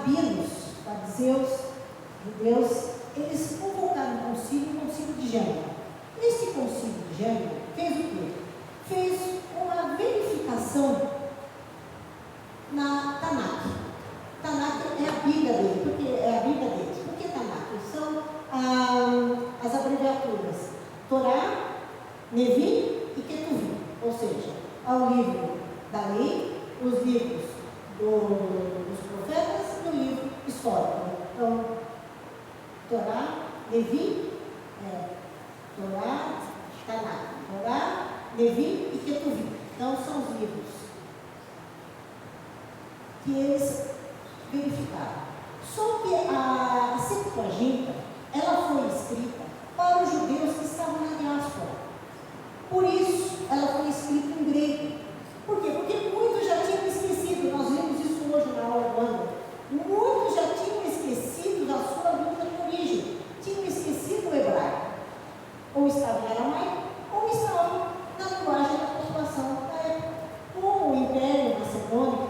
rabinos, fariseus, judeus, eles convocaram um concílio de Gênova. Esse concílio de Gênova fez o quê? Fez uma verificação na Tanakh. Tanakh é a Bíblia dele, porque é a Bíblia deles. Por que Tanakh? São as abreviaturas Torá, Nevi e Ketuvim, ou seja, ao livro da lei, os livros dos profetas e o livro histórico. Então, Torá, Nevi, Torá, Tanakh, Torá, Nevi e Ketuvim. Então, são os livros que eles verificaram. Só que a Septuaginta, ela foi escrita para os judeus que estavam na diáspora. Por isso, ela foi escrita em grego. Por quê? Porque muitos já tinham esquecido, nós vimos isso hoje na aula do ano, muitos já tinham esquecido da sua língua de origem, tinham esquecido o hebraico, ou estava em aramaico, ou estava na linguagem da população da época. Como o Império Macedônico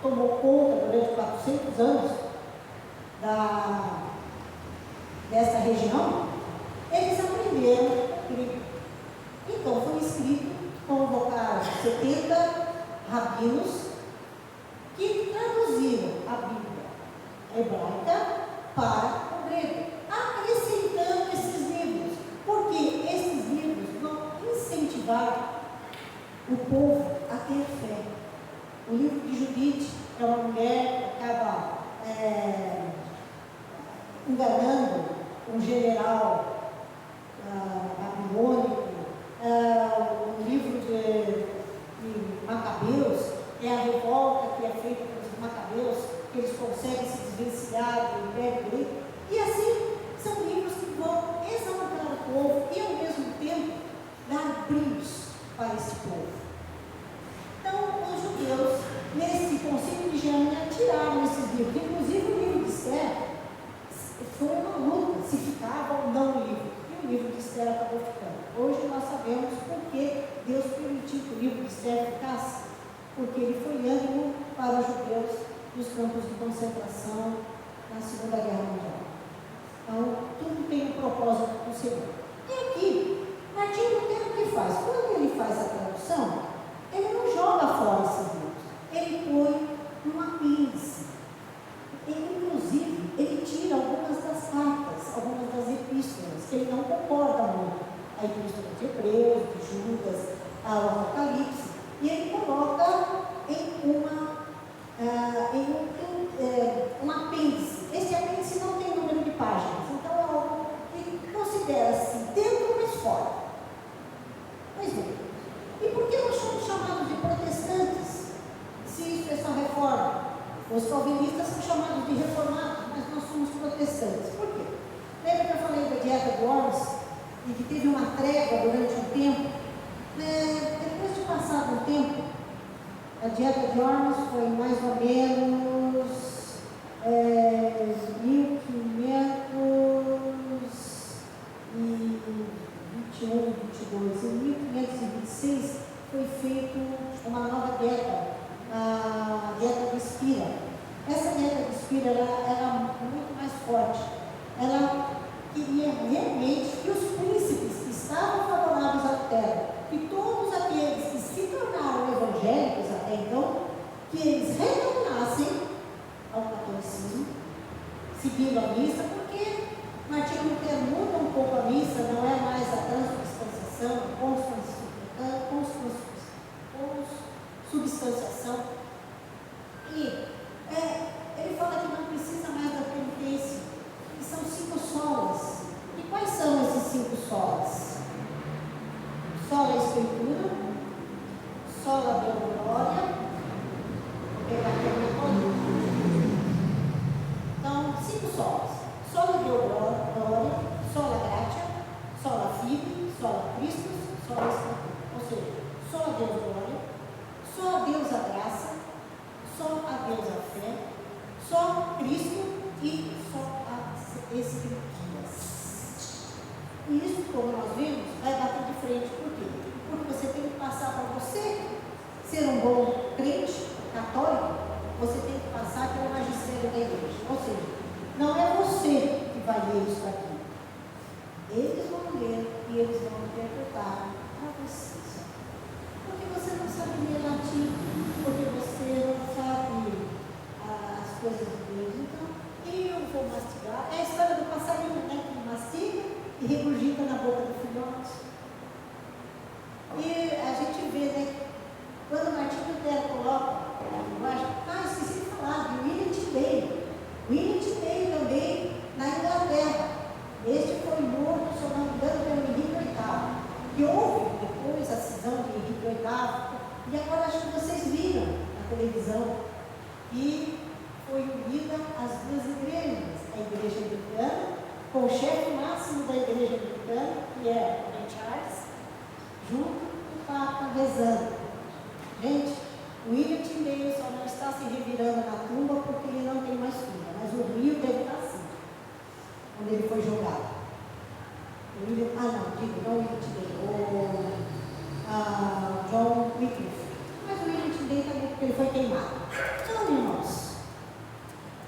tomou conta durante 400 anos dessa região, eles aprenderam grego. Então foi escrito, convocaram 70 rabinos que traduziram a Bíblia hebraica para o grego, acrescentando esses livros, porque esses livros vão incentivar o povo a ter fé. O livro de Judite é uma mulher que acaba enganando um general babilônico. O livro de Macabeus é a revolta que é feita pelos Macabeus, que eles conseguem se desvencilhar do Império Grego. E assim, são livros que vão exaltar o povo e, ao mesmo tempo, dar brilhos para esse povo. Então, os judeus, nesse concílio de Gênova, tiraram esses livros. Inclusive, o livro de Esther foi uma luta se ficava ou não o livro. E o livro de Esther acabou ficando. Hoje nós sabemos por que Deus permitiu que o livro de Esther ficasse. Porque ele foi ânimo para os judeus nos campos de concentração na Segunda Guerra Mundial. Então, tudo tem um propósito do Senhor. E aqui, Martinho Lutero o que faz? Quando ele faz a tradução, ele não joga fora esses livros. Ele põe num apêndice. Inclusive, ele tira algumas das cartas, algumas das epístolas, que ele não concorda muito. A epístola de Hebreus, de Judas, ao Apocalipse, e ele coloca em um apêndice. Esse apêndice não tem número de páginas, então é algo que considera-se dentro, mas fora. Pois bem, e por que nós somos chamados de protestantes, se isso é só reforma? Os calvinistas são chamados de reformados, mas nós somos protestantes. Por quê? Lembra que eu falei da dieta de Worms e que teve uma trégua durante um tempo? Depois de passado um tempo, a dieta de Worms foi mais ou menos 1521, 22. Em 1526 foi feita uma nova dieta, a dieta de Spira. Essa dieta de Spira era muito mais forte. Ela queria realmente que os príncipes que estavam favoráveis à terra, que todos aqueles que se tornaram evangélicos até então, que eles retornassem ao catolicismo, seguindo a missa, porque Martinho Lutero muda um pouco a missa, não é mais a transubstanciação, consubstanciação. E ele fala que não precisa mais da penitência, que são 5 solas. E quais são esses 5 solas? Sola Escritura, sola Deo Glória, vou pegar aqui a minha coluna. Então, 5 solas. Sola Deo Glória, sola Gratia, sola Fide, sola Christus, sola Escritura. Ou seja, só a Deus glória, só a Deus a graça, só a Deus a fé, só Cristo e só as Escrituras. E isso, como nós vimos, vai bater de frente. Por quê? Porque você tem que passar para você ser um bom crente católico, você tem que passar pelo magistério da igreja. ler isso aqui. Eles vão ler e eles vão interpretar para vocês. Porque você não sabe ler latim, porque você não sabe as coisas de Deus. Então, eu vou mastigar. É a história do passarinho, né? Que mastiga e regurgita na boca do filhote. E a gente vê, né? Quando Martinho Lutero coloca a linguagem, esqueci de falar de William Tyndale. William Tyndale também na Inglaterra. Este foi morto, se eu não me engano, pelo Henrique VIII. E houve depois a cisão de Henrique VIII. E agora acho que vocês viram na televisão. E foi unida as duas igrejas. A igreja anglicana, com o chefe máximo da igreja anglicana, que é o Rei Charles, junto com o Papa rezando. Gente, o William Tyndale só não está se revirando na tumba porque ele não tem mais tumba, mas o rio deve estar assim, quando ele foi jogado. Não, William Tyndale, John Wycliffe. Mas o William Tyndale também porque ele foi queimado. Então, irmãos,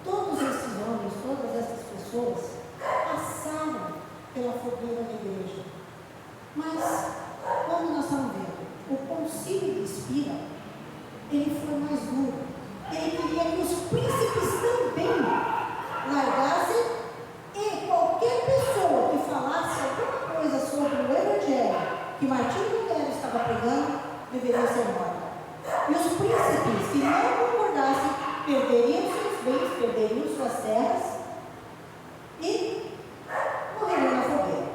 todos esses homens, todas essas pessoas passaram pela fogueira da igreja. Mas, como nós estamos vendo, o concílio de Spira, ele foi mais duro. Ele queria que os príncipes também largassem e qualquer pessoa que falasse alguma coisa sobre o evangelho que Martinho Lutero estava pregando, deveria ser morta. E os príncipes que não concordassem perderiam seus bens, perderiam suas terras e morreriam na fogueira.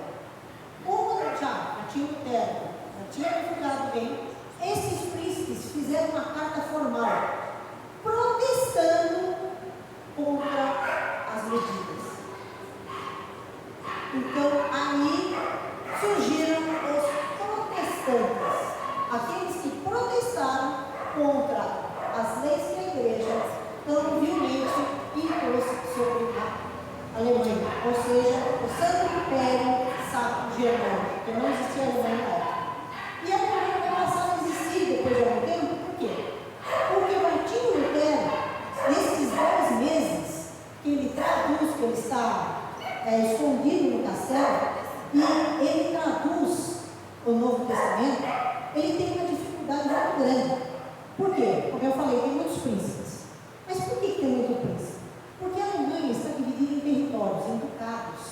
Como Martinho Lutero tinha divulgado bem, esses príncipes fizeram uma carta formal protestando contra as medidas. Então aí surgiram os protestantes, aqueles que protestaram contra as leis que a igreja tão vilmente impôs sobre a Alemanha, ou seja, o Santo Império Sacro-Germânico, que não existia Alemanha na época. E a Alemanha vai passar a existir depois de algum tempo, por quê? Porque Martinho Lutero, nesses 2 meses que ele traduz, que ele está escondido no castelo, e ele traduz o Novo Testamento, ele tem uma dificuldade muito grande. Por quê? Como eu falei, tem muitos príncipes. Mas por que tem muito príncipe? Porque a Alemanha está dividida em territórios, em ducados.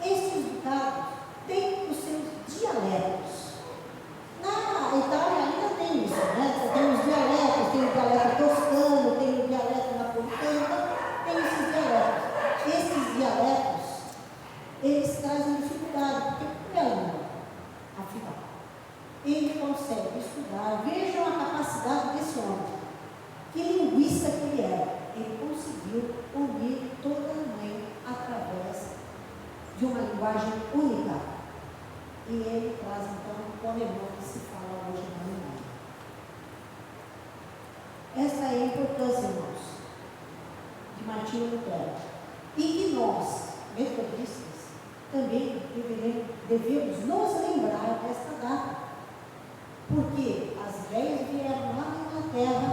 Estes ducados têm os seus dialetos. Na Itália ainda tem isso, né? Tem os dialetos, tem o dialeto toscano, tem o dialeto napolitano, tem esses dialetos. Esses dialetos, eles trazem dificuldade, porque por alemão, afinal, ele consegue estudar. Vejam a capacidade desse homem. Que linguista que ele era. Ele conseguiu unir toda a Alemanha através de uma linguagem única. E ele traz então o alemão que se fala hoje na Alemanha. Esta é a importância, irmãos, de Martinho Lutero. E que nós, metodistas, também devemos nos lembrar desta data. Porque as ideias vieram lá na Inglaterra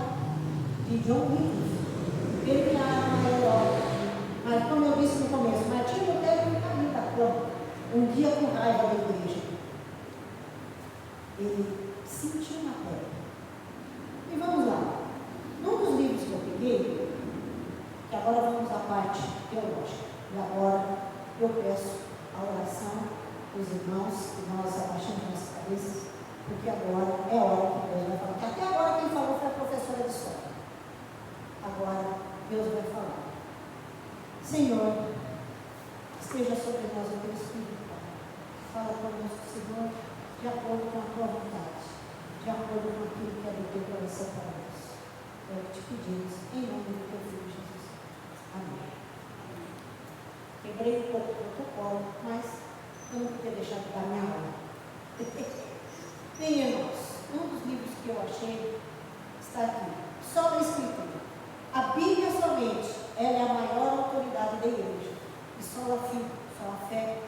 de John Wycliffe, permearam a Europa. Mas, como eu disse no começo, Martinho Lutero no caminho da cama, um dia com raiva da igreja. Ele sentiu na pele. E vamos lá. Num dos livros que eu peguei, que agora vamos à parte teológica, e agora eu peço a oração dos irmãos, que nós abaixamos nossas cabeças, porque agora é a hora que Deus vai falar. Porque até agora quem falou foi a professora de história. Agora Deus vai falar. Senhor, esteja sobre nós o teu Espírito, Pai. Fala conosco, Senhor, de acordo com a tua vontade, de acordo com aquilo que é do teu coração para nós. É o que te pedimos, em nome do teu Filho Jesus. Amém. Quebrei um pouco o protocolo, mas eu não podia deixar de dar minha aula. Bem, irmãos, um dos livros que eu achei está aqui, só a Escritura. A Bíblia somente, ela é a maior autoridade da igreja. E só a fé, só a fé.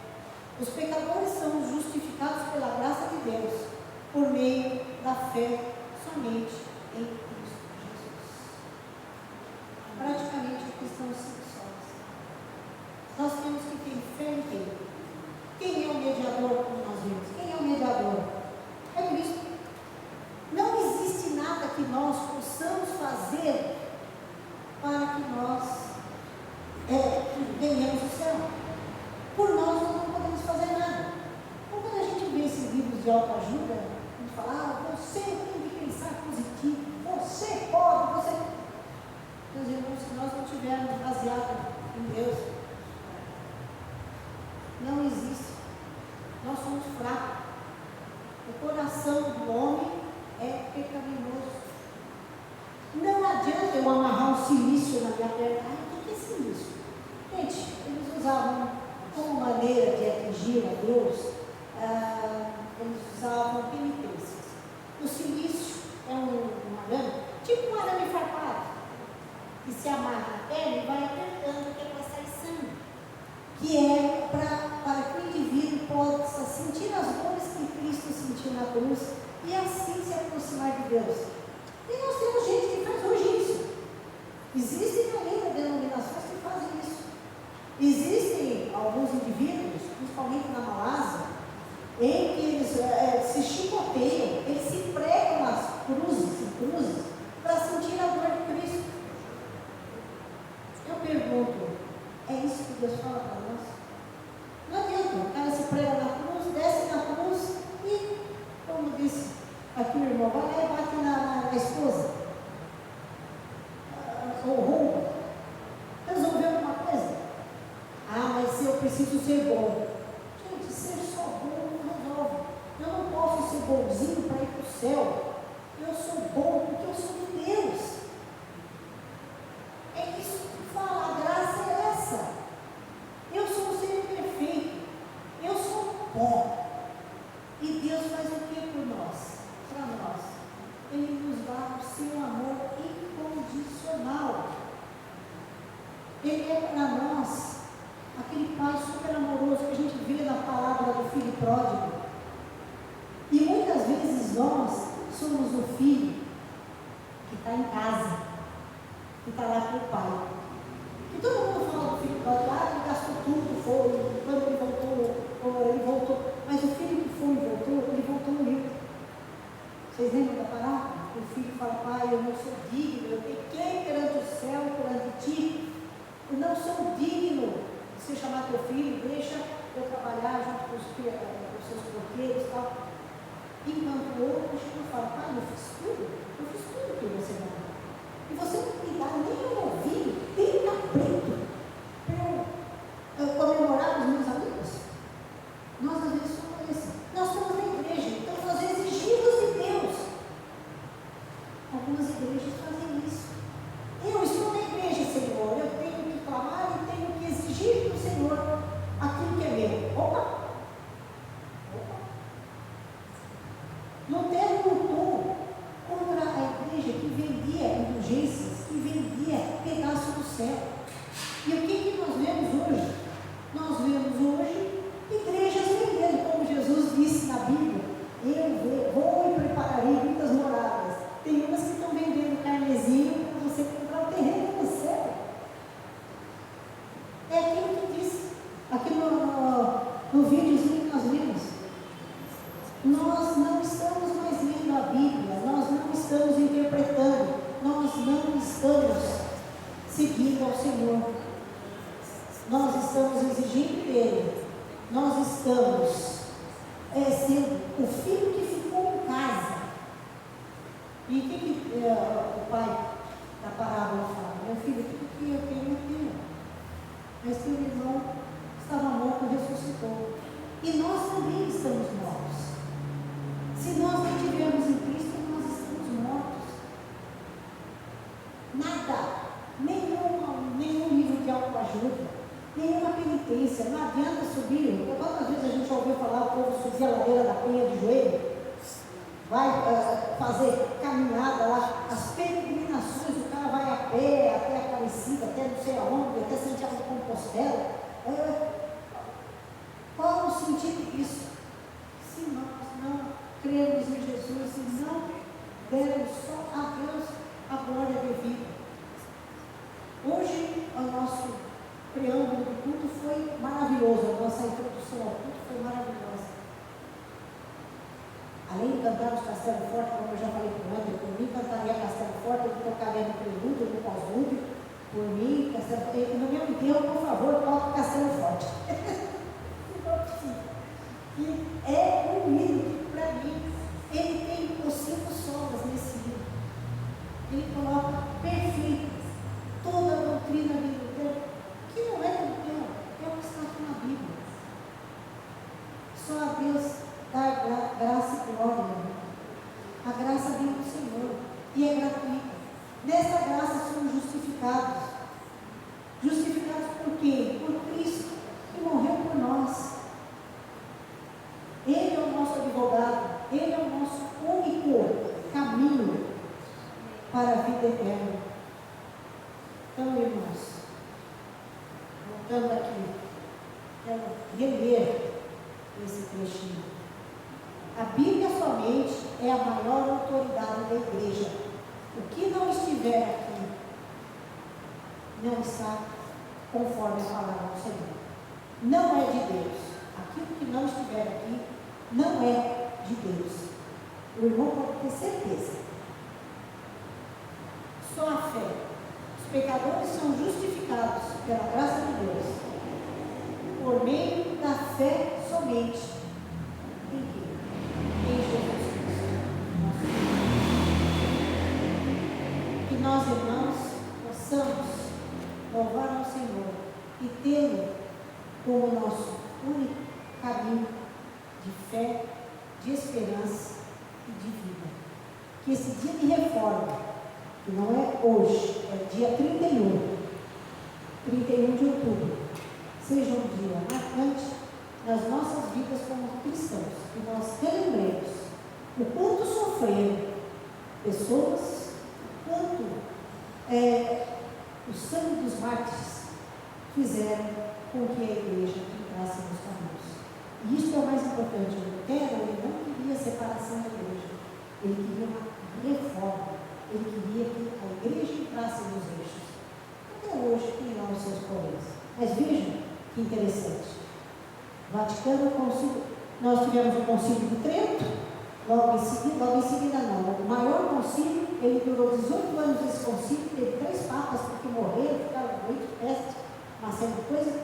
Os pecadores são justificados pela graça de Deus, por meio da fé somente em Cristo Jesus. Praticamente, a questão são sós. Nós temos que tem fé em quem? Quem é o mediador, como nós vimos? Quem é o mediador? É Cristo. Não existe nada que nós possamos fazer para que nós ganhemos o céu. Por nós não podemos fazer nada. Então, quando a gente vê esses livros de autoajuda, a gente fala, você tem que pensar positivo, você pode, você... Meus irmãos, se nós não tivermos baseado em Deus, não existe. Nós somos fracos. O coração do homem é pecaminoso. Não adianta eu amarrar um silício na minha perna. O que é silício? Gente, eles usavam como maneira de atingir a Deus, eles usavam penitências. O silício é um arame, tipo um arame farpado, que se amarra na perna e vai apertando, que é para sair sangue, que é para que o indivíduo possa sentir as dores que Cristo sentiu na cruz e assim se aproximar de Deus. E nós temos gente que faz hoje isso. Existem ainda denominações que fazem isso. Existem alguns indivíduos, principalmente na Malásia, em que eles se chicoteiam, eles se pregam nas cruzes, para sentir a dor de Cristo. Eu pergunto, é isso que Deus fala para nós? Não adianta, o cara se prega na cruz, desce na cruz e, como disse aqui o irmão, vai lá e bate na esposa, ou rouba. Resolveu alguma coisa? Mas eu preciso ser bom. Gente, ser só bom não resolve. Eu não posso ser bonzinho para ir para o céu. Eu sou bom porque eu sou de Deus. É isso que fala, a graça é essa. Eu sou um ser perfeito. Eu sou bom. E Deus faz o que por nós? Para nós. Ele nos dá o seu amor incondicional. Ele é para nós aquele Pai super amoroso que a gente vê na palavra do filho pródigo. E muitas vezes nós somos o filho que está em casa, que está lá com o pai. E todo mundo fala do filho pródigo, ele gastou tudo, foi, quando ele voltou. Mas o filho que foi e voltou, ele voltou livre. Vocês lembram da parábola? O filho fala, pai, eu não sou digno, eu pequei perante o céu, perante ti. Eu não sou digno de você chamar teu filho, deixa eu trabalhar junto com os seus porqueiros e tal. Enquanto o outro chega e fala, pai, eu fiz tudo que você mandou. E você não me dá nem um ovinho, nem um cabrito para eu comemorar com os meus amigos. Nós às vezes somos assim. Nós estamos na igreja, então nós exigimos de Deus. Algumas igrejas fazem isso. Eu estou na igreja, Senhor, eu tenho que clamar e tenho que exigir do Senhor aquilo que é meu. Opa! Lutero lutou contra a igreja que vendia indulgências, que vendia pedaço do céu. E o que nós vemos hoje? Nós vemos hoje igrejas vendendo, como Jesus disse na Bíblia, eu vou e prepararei muitas moradas. Tem umas que estão vendendo carnezinho para você comprar o terreno no céu. É aquilo que disse aqui no videozinho que nós vimos. Nós não estamos mais lendo a Bíblia, nós não estamos interpretando, nós não estamos seguindo ao Senhor. Nós estamos exigindo dele, nós estamos sendo o filho que ficou em casa. E o que o pai da parábola fala? Meu filho, tudo que eu tenho é teu. Mas teu irmão estava morto e ressuscitou. E nós também estamos mortos. Se nós não estivermos em Cristo, nós estamos mortos. Nada, nenhum livro de autoajuda, nenhuma penitência, não adianta subir. Quantas vezes a gente ouviu falar o povo subir a ladeira da Penha de joelho? Vai fazer caminhada lá, as peregrinações, o cara vai a pé, até Aparecida, até não sei aonde, até Santiago de Compostela. Qual o sentido disso? Se nós não cremos em Jesus e não dermos só a Deus a glória devida. Hoje, o nosso preâmbulo do culto foi maravilhoso. introdução ao culto foi maravilhosa. Além de cantar os Castelo Forte, como eu já falei com o André, por mim cantaria Castelo Forte, eu tocaria no prelúdio, no pós-lúdio, por mim, Castelo Forte. No meu enterro, por favor, toque Castelo Forte. E é um hino para mim. Ele tem os 5 solas nesse hino. Ele coloca perfeitas toda a doutrina bíblica, que não é doutrina, é o que está na Bíblia. Só a Deus dá graça e glória. A graça vem do Senhor e é gratuita. Nessa graça somos justificados. Justificados por quê? Por Cristo, que morreu por nós. Ele é o nosso advogado, Ele é o nosso único caminho para a vida eterna. Então, irmãos, voltando aqui, quero reler esse trechinho. A Bíblia somente é a maior autoridade da igreja. O que não estiver aqui não está conforme a palavra do Senhor. Não é de Deus. Aquilo que não estiver aqui não é de Deus. O irmão pode ter certeza. Só a fé. Os pecadores são justificados pela graça de Deus por meio da fé somente. Em quem? Em Jesus Cristo. Que nós, irmãos, possamos louvar ao Senhor e tê-lo como nosso único caminho de fé, de esperança e de vida. Que esse dia de reforma, que não é hoje, é dia 31 de outubro, seja um dia marcante nas nossas vidas como cristãos, que nós relembremos o quanto sofreram pessoas, o quanto o sangue dos mártires fizeram com que a igreja entrasse nos caminhos. E isso é o mais importante. Lutero, ele não queria separação da igreja, ele queria uma reforma, ele queria que a igreja entrasse nos eixos. Até hoje tem lá os seus problemas. Mas vejam que interessante. Vaticano, nós tivemos o Concílio de Trento, logo em seguida não. O maior concílio, ele durou 18 anos esse concílio, teve 3 papas porque morreram, ficaram muito peste, uma série de coisas.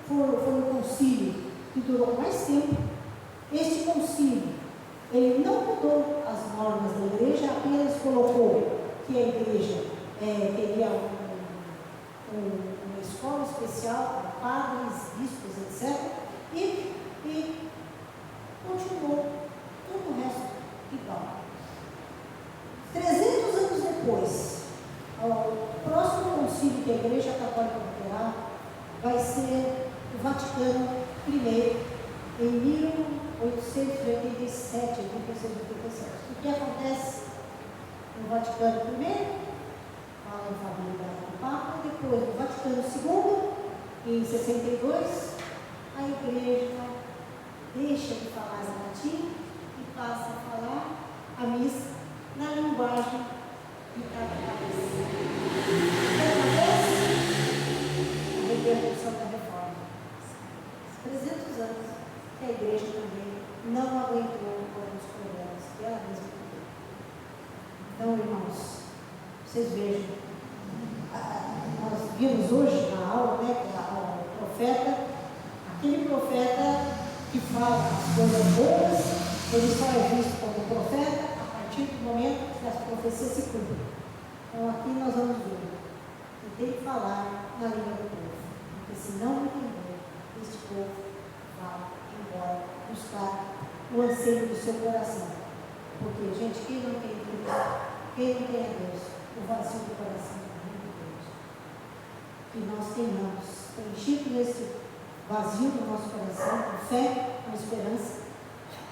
Foi um concílio que durou mais tempo. Este concílio, ele não mudou as normas da igreja, apenas colocou que a igreja teria uma escola especial para padres, bispos, etc. E continuou todo o resto igual. 300 anos depois, o próximo concílio que a Igreja Católica terá vai ser o Vaticano I, em 1887, 86, 87. O que acontece no Vaticano I? Fala em família do Papa, depois do Vaticano II, em 62, a Igreja deixa de falar latim e passa a falar a missa na linguagem de cada país. O que acontece? A repercussão da reforma. 300 anos que a igreja também não aguentou com os problemas que ela mesma teve. Então, irmãos, vocês vejam, nós vimos hoje na aula, né, o profeta, aquele profeta que fala as coisas boas, ele só é visto como profeta a partir do momento que as profecias se cumprem. Então aqui nós vamos ver, ele tem que falar na língua do povo, porque se não entender, este povo vai embora buscar o anseio do seu coração. Porque, gente, quem não tem Deus, quem não tem a Deus, o vazio do coração é muito grande. Que nós tenhamos preenchido esse vazio do nosso coração, com fé, com esperança,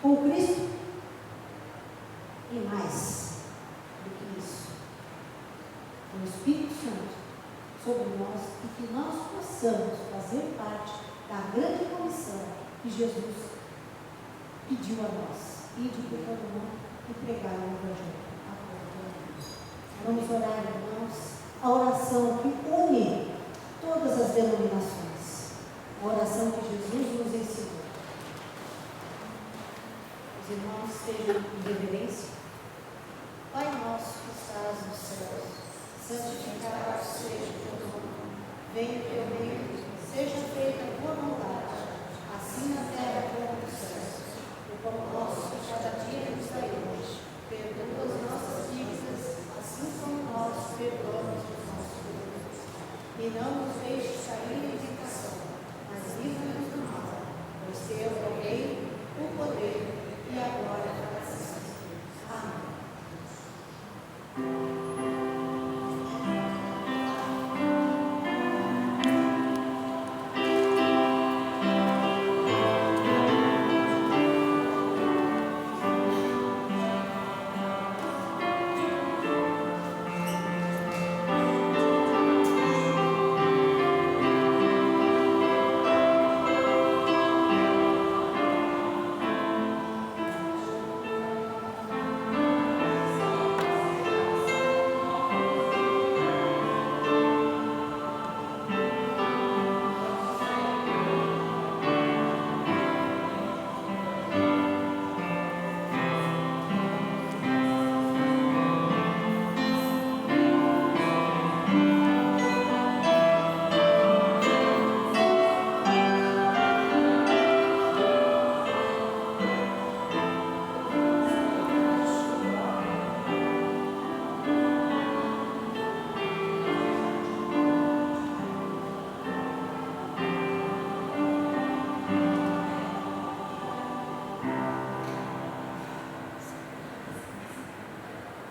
com Cristo e mais do que isso, com o Espírito Santo sobre nós e que nós possamos fazer parte da grande comissão que Jesus pediu a nós, ir de todo mundo e pregar o Evangelho a todo mundo. Vamos orar, irmãos, a oração que une todas as denominações. A oração que Jesus nos ensinou. Os irmãos estejam em reverência.